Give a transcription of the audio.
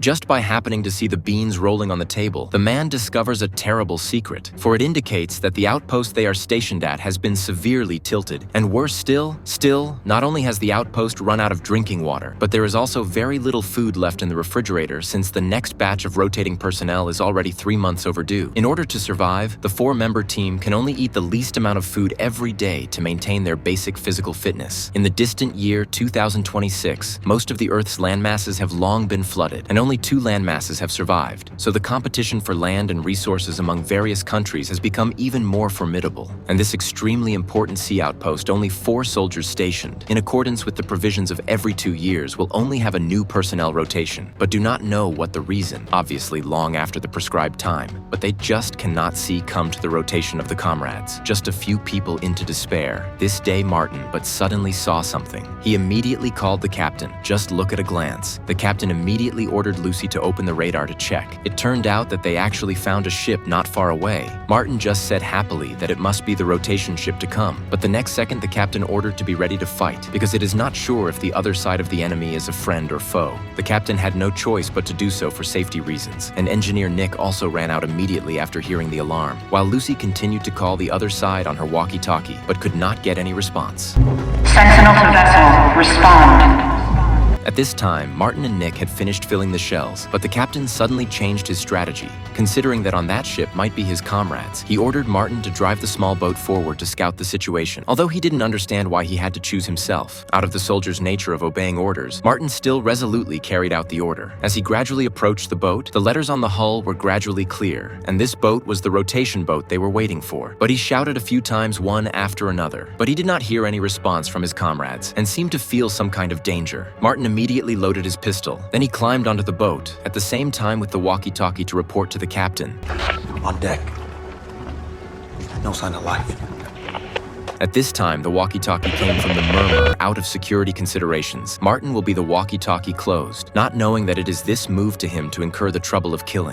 Just by happening to see the beans rolling on the table, the man discovers a terrible secret, for it indicates that the outpost they are stationed at has been severely tilted. And worse still, not only has the outpost run out of drinking water, but there is also very little food left in the refrigerator since the next batch of rotating personnel is already 3 months overdue. In order to survive, the 4-member team can only eat the least amount of food every day to maintain their basic physical fitness. In the distant year 2026, most of the Earth's landmasses have long been flooded, and only 2 landmasses have survived. So the competition for land and resources among various countries has become even more formidable. And this extremely important sea outpost, only 4 soldiers stationed, in accordance with the provisions of every 2 years, will only have a new personnel rotation, but do not know what the reason, obviously long after the prescribed time. But they just cannot see come to the rotation of the comrades. Just a few people into despair. This day Martin but suddenly saw something. He immediately called the captain. Just look at a glance. The captain immediately ordered Lucy to open the radar to check. It turned out that they actually found a ship not far away. Martin just said happily that it must be the rotation ship to come, but the next second the captain ordered to be ready to fight, because it is not sure if the other side of the enemy is a friend or foe. The captain had no choice but to do so for safety reasons, and engineer Nick also ran out immediately after hearing the alarm, while Lucy continued to call the other side on her walkie-talkie, but could not get any response. Sentinel to vessel, respond. At this time, Martin and Nick had finished filling the shells, but the captain suddenly changed his strategy. Considering that on that ship might be his comrades, he ordered Martin to drive the small boat forward to scout the situation. Although he didn't understand why he had to choose himself, out of the soldier's nature of obeying orders, Martin still resolutely carried out the order. As he gradually approached the boat, the letters on the hull were gradually clear, and this boat was the rotation boat they were waiting for. But he shouted a few times one after another, but he did not hear any response from his comrades, and seemed to feel some kind of danger. Martin immediately loaded his pistol. Then he climbed onto the boat, at the same time with the walkie-talkie to report to the captain. On deck. No sign of life. At this time, the walkie-talkie came from the murmur. Out of security considerations, Martin will be the walkie-talkie closed, not knowing that it is this move to him to incur the trouble of killing.